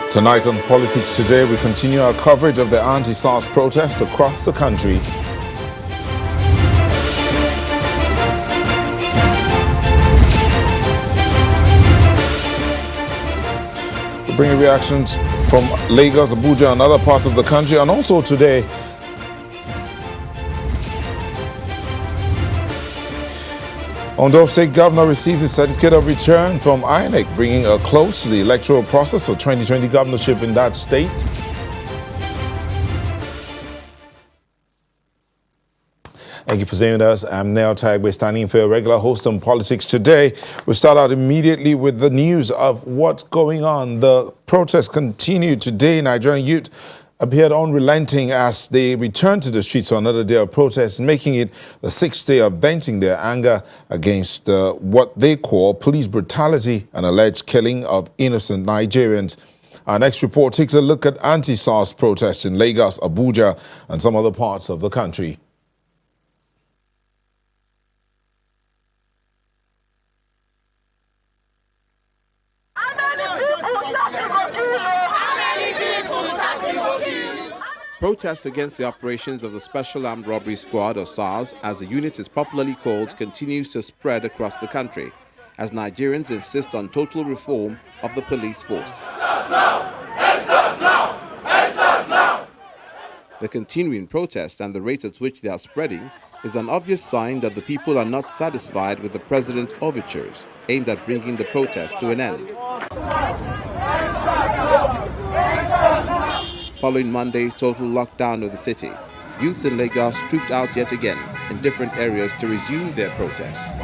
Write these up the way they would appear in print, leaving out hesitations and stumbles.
Tonight on Politics Today, we continue our coverage of the anti-SARS protests across the country. We bring you reactions from Lagos, Abuja, and other parts of the country, and also today, Ondo State Governor receives his certificate of return from INEC, bringing a close to the electoral process for 2020 governorship in that state. Thank you for staying with us. I'm Neo Tagwe, standing in for a regular host on Politics Today. We'll start out immediately with the news of what's going on. The protests continue today. Nigerian youth appeared unrelenting as they returned to the streets for another day of protest, making it the sixth day of venting their anger against what they call police brutality and alleged killing of innocent Nigerians. Our next report takes a look at anti-SARS protests in Lagos, Abuja, and some other parts of the country. Protests against the operations of the Special Armed Robbery Squad, or SARS, as the unit is popularly called, continues to spread across the country, as Nigerians insist on total reform of the police force. The continuing protests and the rate at which they are spreading is an obvious sign that the people are not satisfied with the president's overtures aimed at bringing the protest to an end. Following Monday's total lockdown of the city, youth in Lagos trooped out yet again in different areas to resume their protests.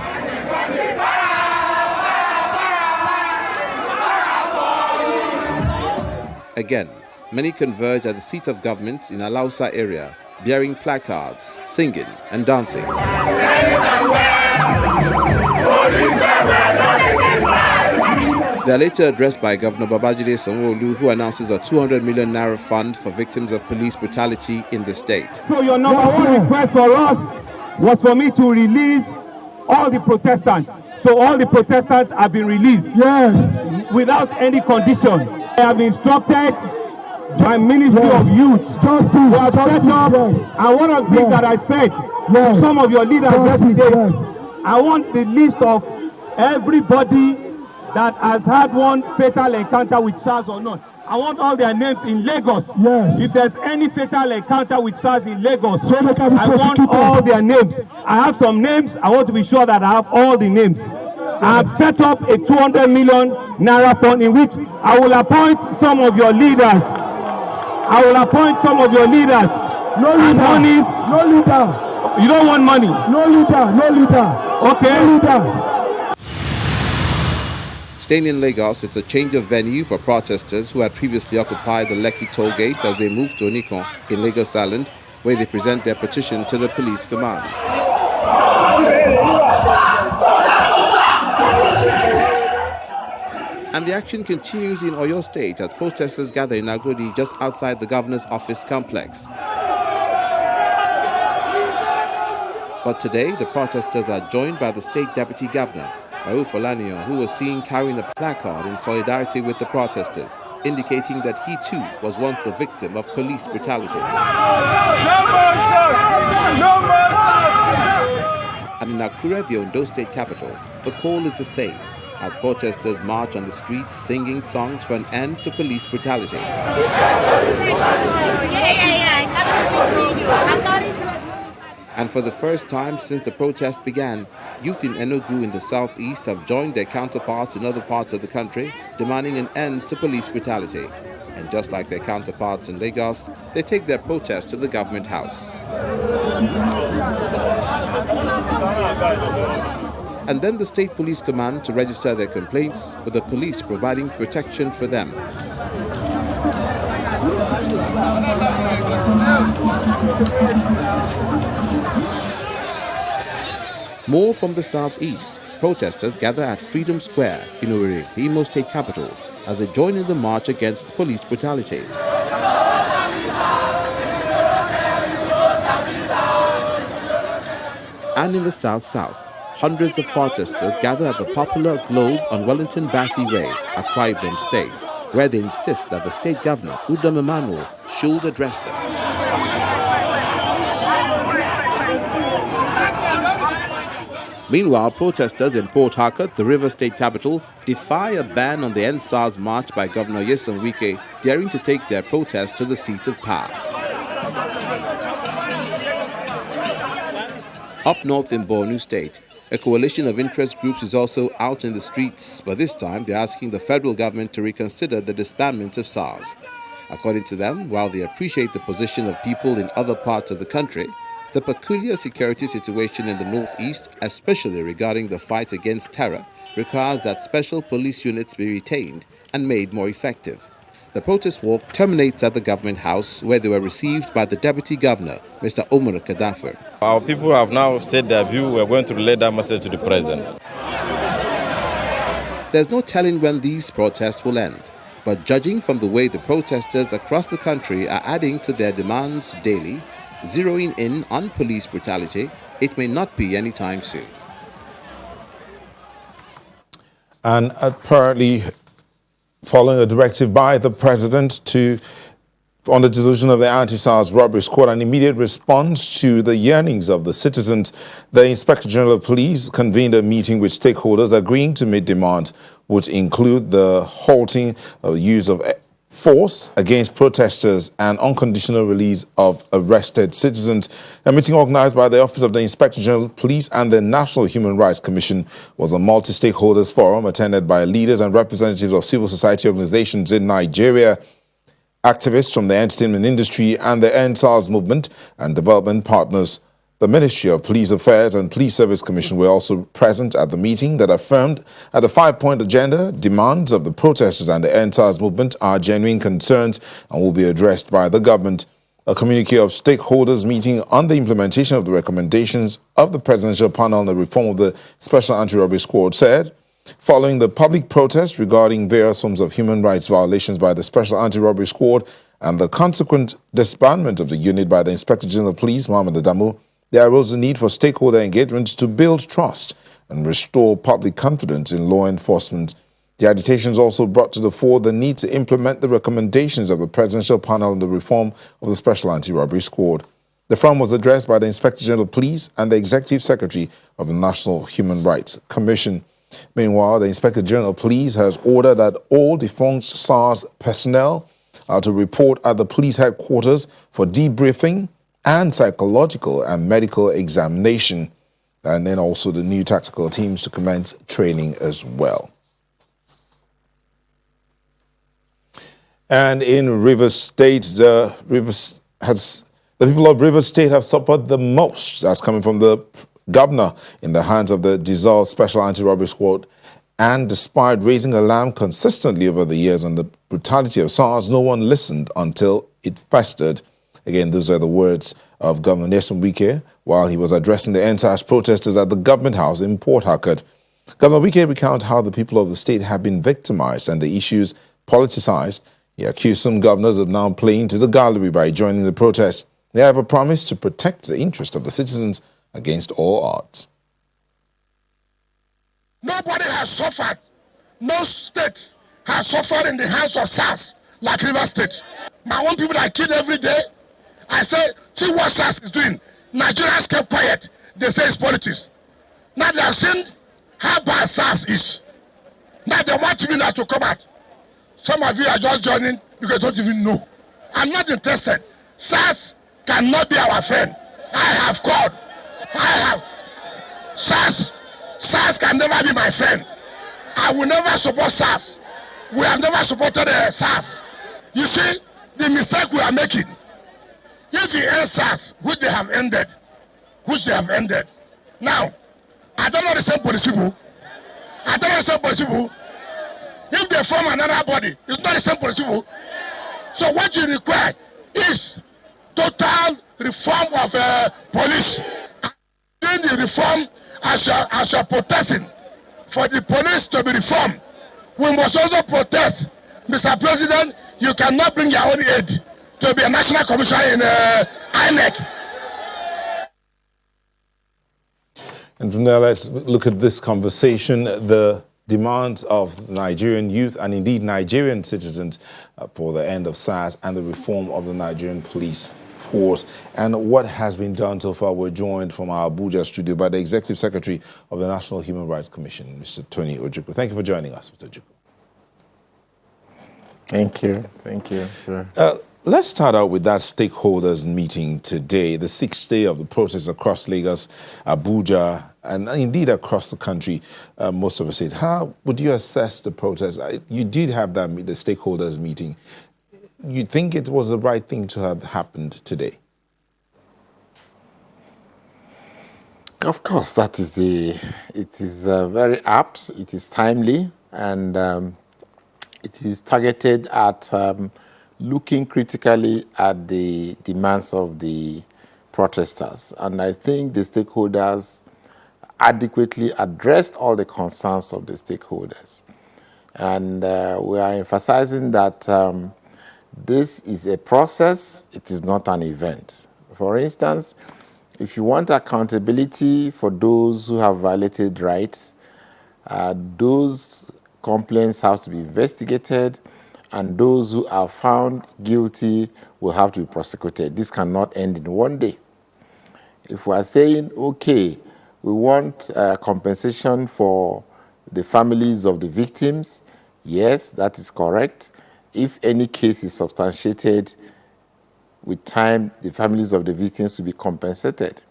Again, many converge at the seat of government in Alausa area, bearing placards, singing and dancing. They are later addressed by Governor Babajide Sanwo-Olu, who announces a 200 million naira fund for victims of police brutality in the state. So your number one request for us was for me to release all the protestants. So all the protestants have been released. Yes. Without any condition. I have instructed my Ministry of Youth to have set up, and one of the things that I said to some of your leaders yesterday, I want the list of everybody that has had one fatal encounter with SARS or not. I want all their names in Lagos. Yes. If there's any fatal encounter with SARS in Lagos, so I want all their names. I have some names. I want to be sure that I have all the names. I have set up a 200 million naira fund in which I will appoint some of your leaders. I will appoint some of your leaders. No leader. No leader. You don't want money? No leader. No leader. Okay. No leader. Staying in Lagos, it's a change of venue for protesters who had previously occupied the Lekki toll gate as they moved to Onikon in Lagos Island, where they present their petition to the police command. And the action continues in Oyo State as protesters gather in Agodi just outside the governor's office complex. But today, the protesters are joined by the state deputy governor, Raul Folaniyan, who was seen carrying a placard in solidarity with the protesters, indicating that he too was once a victim of police brutality. And in Akure, the Ondo State capital, the call is the same, as protesters march on the streets singing songs for an end to police brutality. And for the first time since the protest began, youth in Enugu in the southeast have joined their counterparts in other parts of the country, demanding an end to police brutality. And just like their counterparts in Lagos, they take their protest to the government house. And then the state police command to register their complaints, with the police providing protection for them. More from the southeast, protesters gather at Freedom Square in Owerri, the Imo State capital, as they join in the march against police brutality. And in the south-south, hundreds of protesters gather at the popular Globe on Wellington Bassey Way, Akwa Ibom State, where they insist that the state governor, Udom Emmanuel, should address them. Meanwhile, protesters in Port Harcourt, the River State capital, defy a ban on the anti-SARS march by Governor Nyesom Wike, daring to take their protest to the seat of power. Up north in Borno State, a coalition of interest groups is also out in the streets, but this time they're asking the federal government to reconsider the disbandment of SARS. According to them, while they appreciate the position of people in other parts of the country, the peculiar security situation in the northeast, especially regarding the fight against terror, requires that special police units be retained and made more effective. The protest walk terminates at the government house, where they were received by the deputy governor, Mr. Omar Kadafur. Our people have now said their view. We're going to relay that message to the president. There's no telling when these protests will end, but judging from the way the protesters across the country are adding to their demands daily, zeroing in on police brutality, it may not be anytime soon. And apparently, following a directive by the president on the dissolution of the anti-SARS robbery squad, an immediate response to the yearnings of the citizens, the Inspector General of Police convened a meeting with stakeholders agreeing to meet demands, which include the halting of use of force against protesters and unconditional release of arrested citizens. A meeting organized by the Office of the Inspector General of Police and the National Human Rights Commission was a multi-stakeholders forum attended by leaders and representatives of civil society organizations in Nigeria, activists from the entertainment industry and the anti-SARS movement, and development partners. The Ministry of Police Affairs and Police Service Commission were also present at the meeting that affirmed at the 5-point agenda demands of the protesters and the anti-SARS movement are genuine concerns and will be addressed by the government. A communique of stakeholders meeting on the implementation of the recommendations of the Presidential Panel on the reform of the Special Anti-Robbery Squad said, following the public protest regarding various forms of human rights violations by the Special Anti-Robbery Squad and the consequent disbandment of the unit by the Inspector General of Police, Mohammed Adamu, there arose a need for stakeholder engagement to build trust and restore public confidence in law enforcement. The agitations also brought to the fore the need to implement the recommendations of the Presidential Panel on the reform of the Special Anti-Robbery Squad. The forum was addressed by the Inspector General of Police and the Executive Secretary of the National Human Rights Commission. Meanwhile, the Inspector General of Police has ordered that all defunct SARS personnel are to report at the police headquarters for debriefing and psychological and medical examination, and then also the new tactical teams to commence training as well. And in Rivers State, the people of Rivers State have suffered the most. That's coming from the governor in the hands of the dissolved Special Anti-Robbery Squad. And despite raising alarm consistently over the years on the brutality of SARS, no one listened until it festered. Again, those are the words of Governor Nyesom Wike while he was addressing the anti-SARS protesters at the Government House in Port Harcourt. Governor Wike recounted how the people of the state have been victimized and the issues politicized. He accused some governors of now playing to the gallery by joining the protest. They have a promise to protect the interest of the citizens against all odds. Nobody has suffered. No state has suffered in the hands of SARS like Rivers State. My own people are killed every day. I say, see what SARS is doing. Nigerians kept quiet. They say it's politics. Now they have seen how bad SARS is. Now they want me now to come out. Some of you are just joining because you don't even know. I'm not interested. SARS cannot be our friend. I have called. SARS can never be my friend. I will never support SARS. We have never supported SARS. You see, the mistake we are making, if the end SARS, which they have ended, now, I don't know the same police people. If they form another body, it's not the same police people. So what you require is total reform of police. Doing the reform as you're protesting for the police to be reformed. We must also protest, Mr. President, you cannot bring your own aid to be a national commissioner in INEC. And from there, let's look at this conversation. The demands of Nigerian youth and indeed Nigerian citizens for the end of SARS and the reform of the Nigerian police force and what has been done so far. We're joined from our Abuja studio by the Executive Secretary of the National Human Rights Commission, Mr. Tony Ojukwu. Thank you for joining us, Mr. Ojukwu. Thank you. Thank you, sir. Let's start out with that stakeholders meeting today, the sixth day of the process across Lagos, Abuja, and indeed across the country, most of us say. How would you assess the protest? You did have that the stakeholders meeting. You think it was the right thing to have happened today? Of course, it is very apt, it is timely, and it is targeted at looking critically at the demands of the protesters. And I think the stakeholders adequately addressed all the concerns of the stakeholders. And we are emphasizing that this is a process, it is not an event. For instance, if you want accountability for those who have violated rights, those complaints have to be investigated, and those who are found guilty will have to be prosecuted. This cannot end in one day. If we are saying, okay, we want compensation for the families of the victims, yes, that is correct. If any case is substantiated, with time, the families of the victims will be compensated.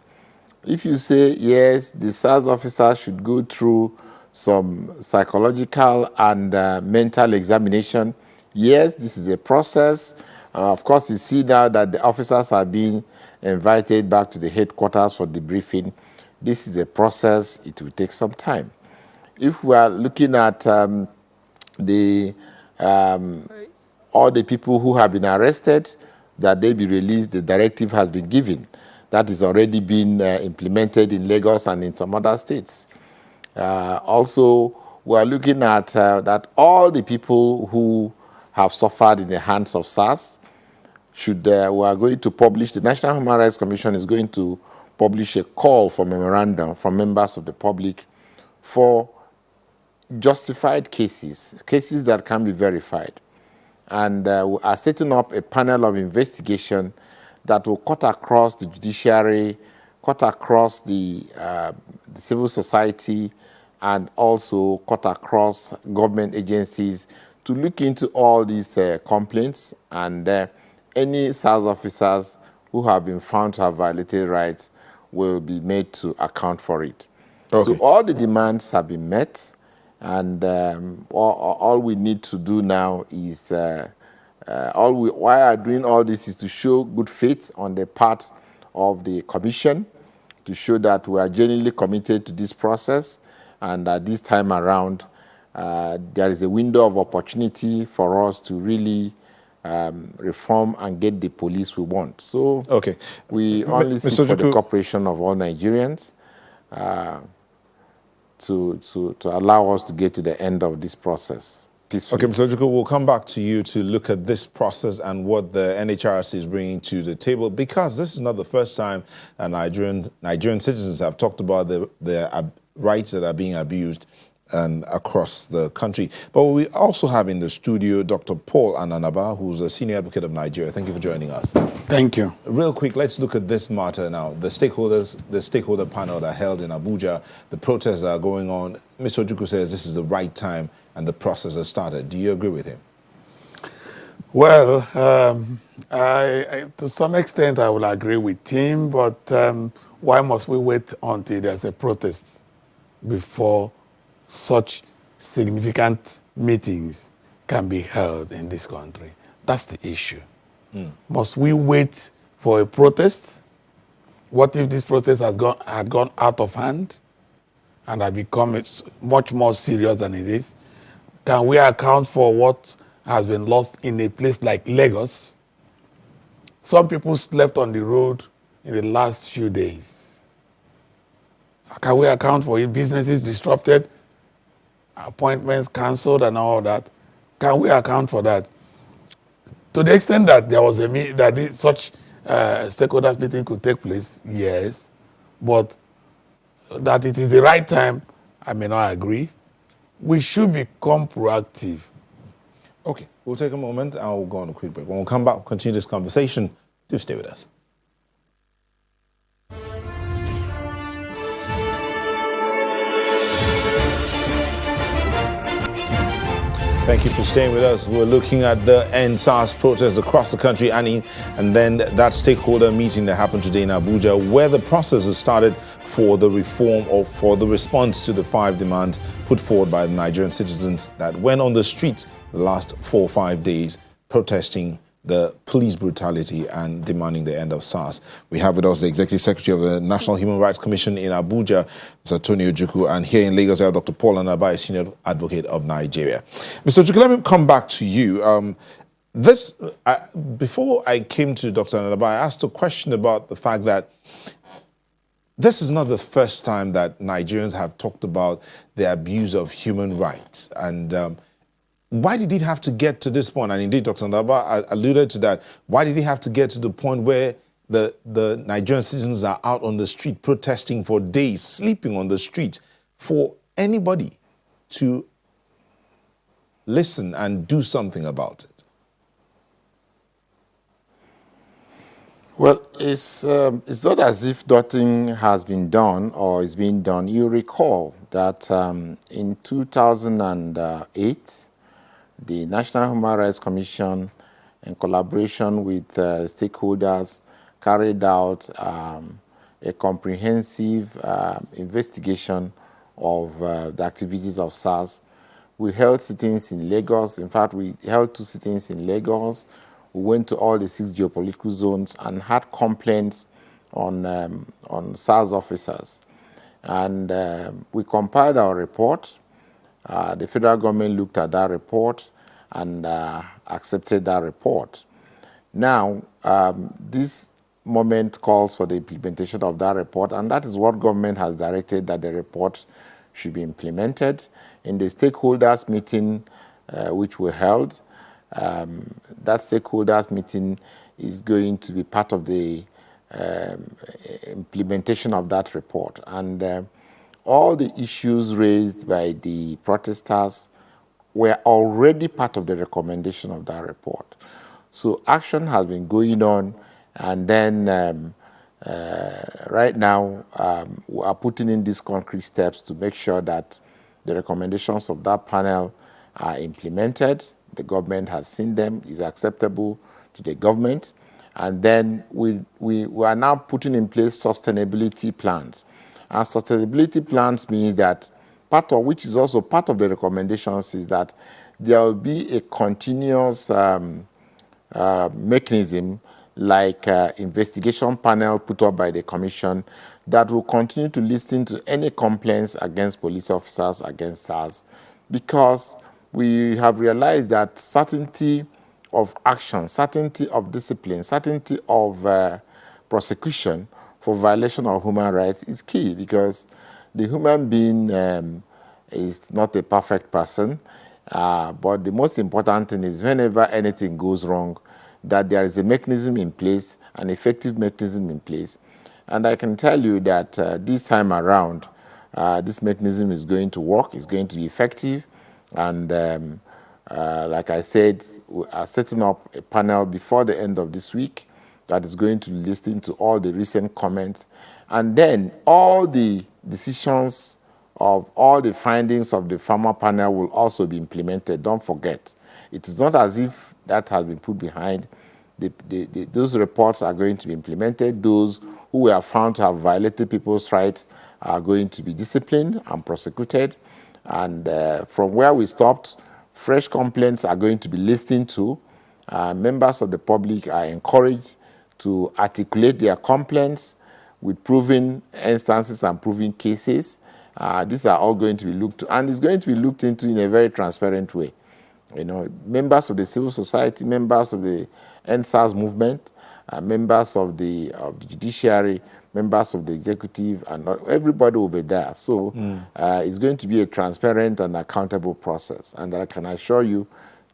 If you say, yes, the SARS officer should go through some psychological and mental examination, yes, this is a process. Of course, you see now that the officers are being invited back to the headquarters for debriefing. This is a process. It will take some time. If we are looking at all the people who have been arrested, that they be released, the directive has been given. That is already been implemented in Lagos and in some other states. Also, we are looking at that all the people who have suffered in the hands of SARS we are going to publish, the National Human Rights Commission is going to publish a call for memorandum from members of the public for justified cases, cases that can be verified. And we are setting up a panel of investigation that will cut across the judiciary, cut across the civil society, and also cut across government agencies to look into all these complaints, and any SARS officers who have been found to have violated rights will be made to account for it. Okay. So all the demands have been met, and all we need to do now is, why we are doing all this is to show good faith on the part of the Commission, to show that we are genuinely committed to this process, and that this time around, there is a window of opportunity for us to really reform and get the police we want. So okay. We only seek for the cooperation of all Nigerians to allow us to get to the end of this process peacefully. Okay, Mr. Ojukwu, we'll come back to you to look at this process and what the NHRC is bringing to the table, because this is not the first time Nigerian citizens have talked about their rights that are being abused across the country. But we also have in the studio Dr. Paul Ananaba, who's a senior advocate of Nigeria. Thank you for joining us. Thank you. Real quick, let's look at this matter now. The stakeholder panel that held in Abuja, the protests that are going on. Mr. Ojukwu says this is the right time and the process has started. Do you agree with him? Well, to some extent I will agree with him, but why must we wait until there's a protest before such significant meetings can be held in this country? That's the issue. Must we wait for a protest? What if this protest had gone out of hand and had become much more serious than it is? Can we account for what has been lost in a place like Lagos? Some people slept on the road in the last few days. Can we account for it? Businesses disrupted, appointments cancelled and all that. Can we account for that? To the extent that there was such stakeholders meeting could take place, yes. But that it is the right time, I may not agree. we should become proactive. Okay, we'll take a moment and we'll go on a quick break. When we come back, we'll continue this conversation. Do stay with us. Thank you for staying with us. We're looking at the anti-SARS protests across the country, Annie, and then that stakeholder meeting that happened today in Abuja, where the process has started for the reform or for the response to the 5 demands put forward by the Nigerian citizens that went on the streets the last 4 or 5 days protesting the police brutality and demanding the end of SARS. We have with us the Executive Secretary of the National Human Rights Commission in Abuja, Mr. Tony Ojukwu, and here in Lagos we have Dr. Paul Anabai, Senior Advocate of Nigeria. Mr. Ojukwu, let me come back to you. Before I came to Dr. Anabai, I asked a question about the fact that this is not the first time that Nigerians have talked about the abuse of human rights. And why did it have to get to this point? And indeed, Dr. Ndaba alluded to that. Why did it have to get to the point where the Nigerian citizens are out on the street protesting for days, sleeping on the street, for anybody to listen and do something about it? Well, it's not as if nothing has been done or is being done. You recall that in 2008, the National Human Rights Commission, in collaboration with stakeholders, carried out a comprehensive investigation of the activities of SARS. We held sittings in Lagos. In fact, we held 2 sittings in Lagos. We went to all the 6 geopolitical zones and had complaints on SARS officers. And we compiled our report. The federal government looked at that report and accepted that report. Now, this moment calls for the implementation of that report, and that is what government has directed, that the report should be implemented. In the stakeholders meeting which we held, that stakeholders meeting is going to be part of the implementation of that report. And all the issues raised by the protesters were already part of the recommendation of that report. So action has been going on, and then right now we are putting in these concrete steps to make sure that the recommendations of that panel are implemented. The government has seen them, is acceptable to the government, and then we are now putting in place sustainability plans. And sustainability plans means that part of which is also part of the recommendations is that there will be a continuous mechanism like investigation panel put up by the commission that will continue to listen to any complaints against police officers, against SARS, because we have realized that certainty of action, certainty of discipline, certainty of prosecution for violation of human rights is key, because the human being is not a perfect person, but the most important thing is whenever anything goes wrong, that there is a mechanism in place, an effective mechanism in place. And I can tell you that this time around, this mechanism is going to work, it's going to be effective. And like I said, we are setting up a panel before the end of this week that is going to listen to all the recent comments. And then all the decisions of all the findings of the farmer panel will also be implemented. Don't forget, it is not as if that has been put behind. Those reports are going to be implemented. Those who were found to have violated people's rights are going to be disciplined and prosecuted. And from where we stopped, fresh complaints are going to be listened to. Members of the public are encouraged to articulate their complaints with proven instances and proven cases. These are all going to be looked to, and it's going to be looked into in a very transparent way. You know, members of the civil society, members of the anti-SARS movement, members of the judiciary, members of the executive, and everybody will be there. So it's going to be a transparent and accountable process. And I can assure you,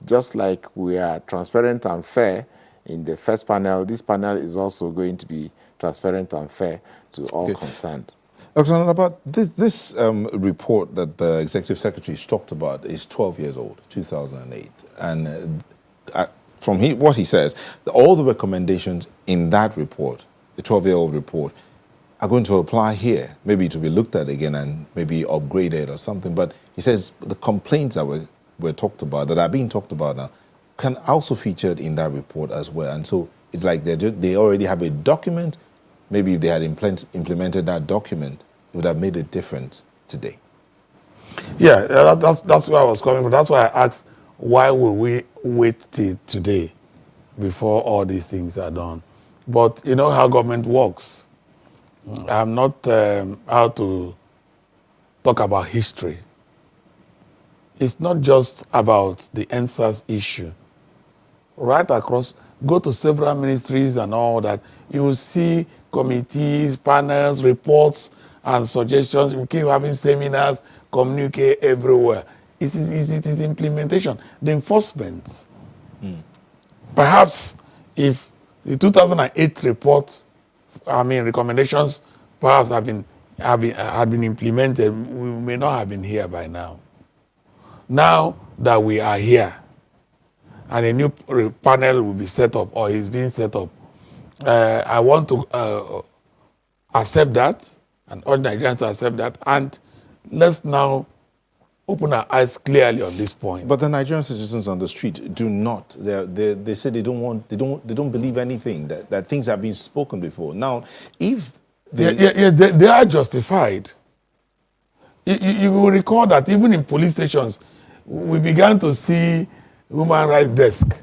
just like we are transparent and fair in the first panel, this panel is also going to be transparent and fair to all concerned. Oksana, about this report that the executive secretary talked about is 12 years old, 2008. And from what he says, all the recommendations in that report, the 12-year-old report, are going to apply here. Maybe to be looked at again and maybe upgraded or something. But he says the complaints that were talked about, that are being talked about now, can also featured in that report as well. And so it's like they already have a document. Maybe if they had implemented that document, it would have made a difference today. Yeah, that's where I was coming from. That's why I asked, why will we wait till today before all these things are done? But you know how government works. I'm not out to talk about history. It's not just about the anti-SARS issue. Right across, go to several ministries and all that, you will see committees, panels, reports, and suggestions. We keep having seminars, communicate everywhere. It is implementation, the enforcement. Perhaps if the 2008 report, recommendations, perhaps had been implemented, we may not have been here by now. Now that we are here, and a new panel will be set up or is being set up, I want to accept that and urge Nigerians to accept that, and let's now open our eyes clearly on this point. But the Nigerian citizens on the street do not. They say they don't believe anything, that things have been spoken before. Now, if they are justified. You will recall that even in police stations, we began to see human rights desk.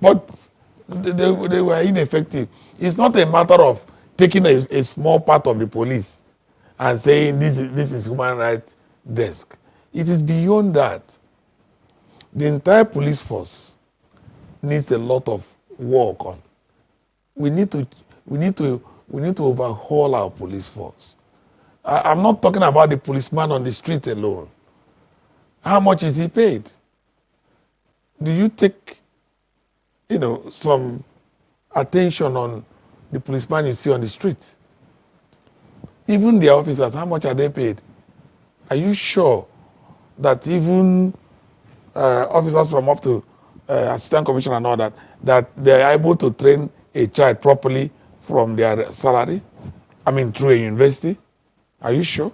But they were ineffective. It's not a matter of taking a small part of the police and saying this is human rights desk. It is beyond that. The entire police force needs a lot of work on. We need to overhaul our police force. I'm not talking about the policeman on the street alone. How much is he paid? Do you take, some attention on the policeman you see on the street? Even the officers, how much are they paid? Are you sure that even officers from up to assistant commissioner and all that they are able to train a child properly from their salary? Through a university? Are you sure?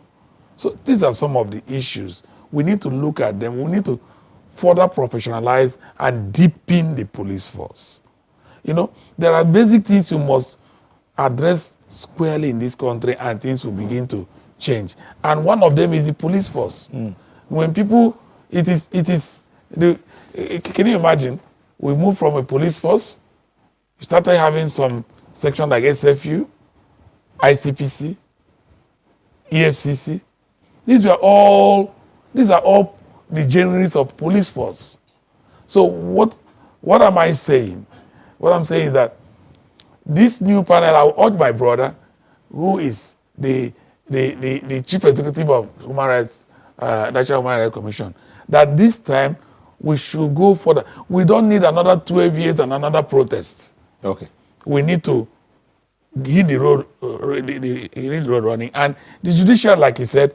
So these are some of the issues. We need to look at them. We need to further professionalize and deepen the police force. There are basic things you must address squarely in this country, and things will begin to change. And one of them is the police force. When people, can you imagine? We moved from a police force, we started having some section like SFU, ICPC, EFCC. These are all the generations of police force. So what am I saying? What I'm saying is that this new panel, I will urge my brother, who is the chief executive of Human Rights, National Human Rights Commission, that this time we should go further. We don't need another 12 years and another protest. Okay. We need to hit the road running. And the judiciary, like he said,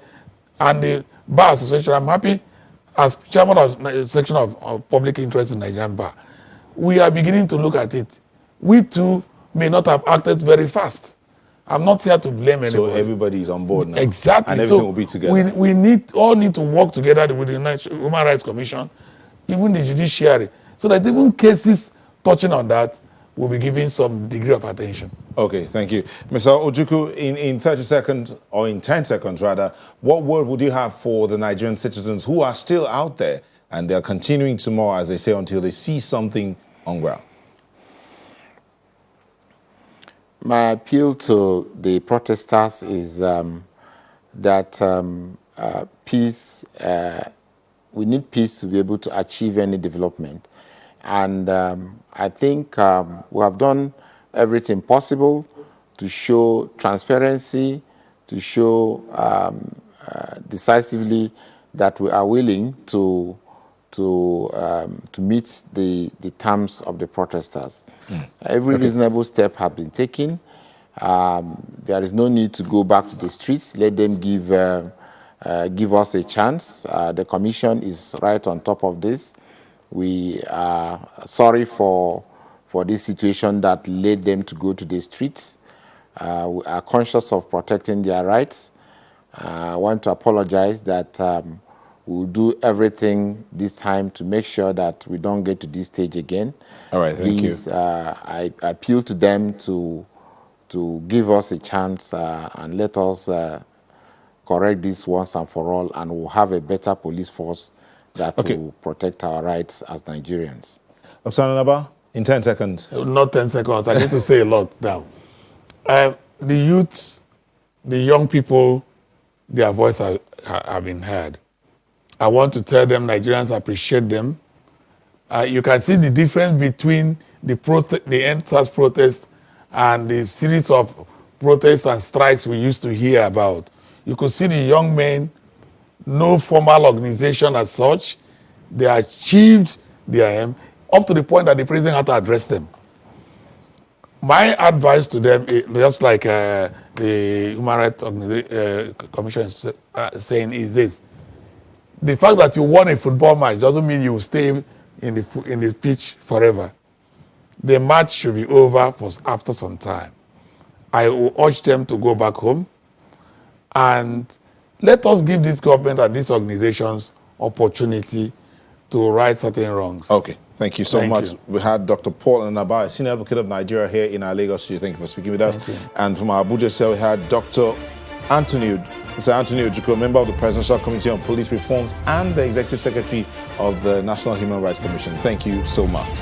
and the Bar Association, I'm happy, as chairman of the section of public interest in Nigerian Bar, we are beginning to look at it. We too may not have acted very fast. I'm not here to blame anyone. So everybody is on board now. Exactly. And everything will be together. We all need to work together with the Human Rights Commission, even the judiciary, so that even cases touching on that will be given some degree of attention. Okay, thank you. Mr. Ojukwu, in 30 seconds, or in 10 seconds rather, what word would you have for the Nigerian citizens who are still out there and they're continuing tomorrow, as they say, until they see something on ground? My appeal to the protesters is that peace, we need peace to be able to achieve any development. And I think we have done everything possible to show transparency, to show decisively that we are willing to meet the terms of the protesters. Every reasonable step has been taken. There is no need to go back to the streets. Let them give us a chance. The Commission is right on top of this. We are sorry for this situation that led them to go to the streets. We are conscious of protecting their rights. I want to apologize that we'll do everything this time to make sure that we don't get to this stage again. All right, thank Please, you. I appeal to them to give us a chance and let us correct this once and for all, and we'll have a better police force that will protect our rights as Nigerians. Osanaba, in 10 seconds. Not 10 seconds. I need to say a lot now. The youth, the young people, their voice have been heard. I want to tell them Nigerians appreciate them. You can see the difference between the anti-SARS protest and the series of protests and strikes we used to hear about. You could see the young men, no formal organization as such. They achieved their aim up to the point that the president had to address them. My advice to them, just like the Human Rights Commission is saying, is this. The fact that you won a football match doesn't mean you will stay in the pitch forever. The match should be over after some time. I will urge them to go back home, and let us give this government and these organizations opportunity to right certain wrongs. Okay, thank you so Thank much. you. We had Dr. Paul Anaba, Senior Advocate of Nigeria, here in our Lagos studio. Thank you for speaking with us. And from our Abuja cell, we had Dr. Mr. Anthony Ojukwu, member of the Presidential Committee on Police Reforms and the Executive Secretary of the National Human Rights Commission. Thank you so much.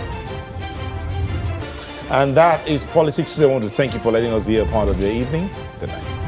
And that is Politics Today. I want to thank you for letting us be a part of your evening. Good night.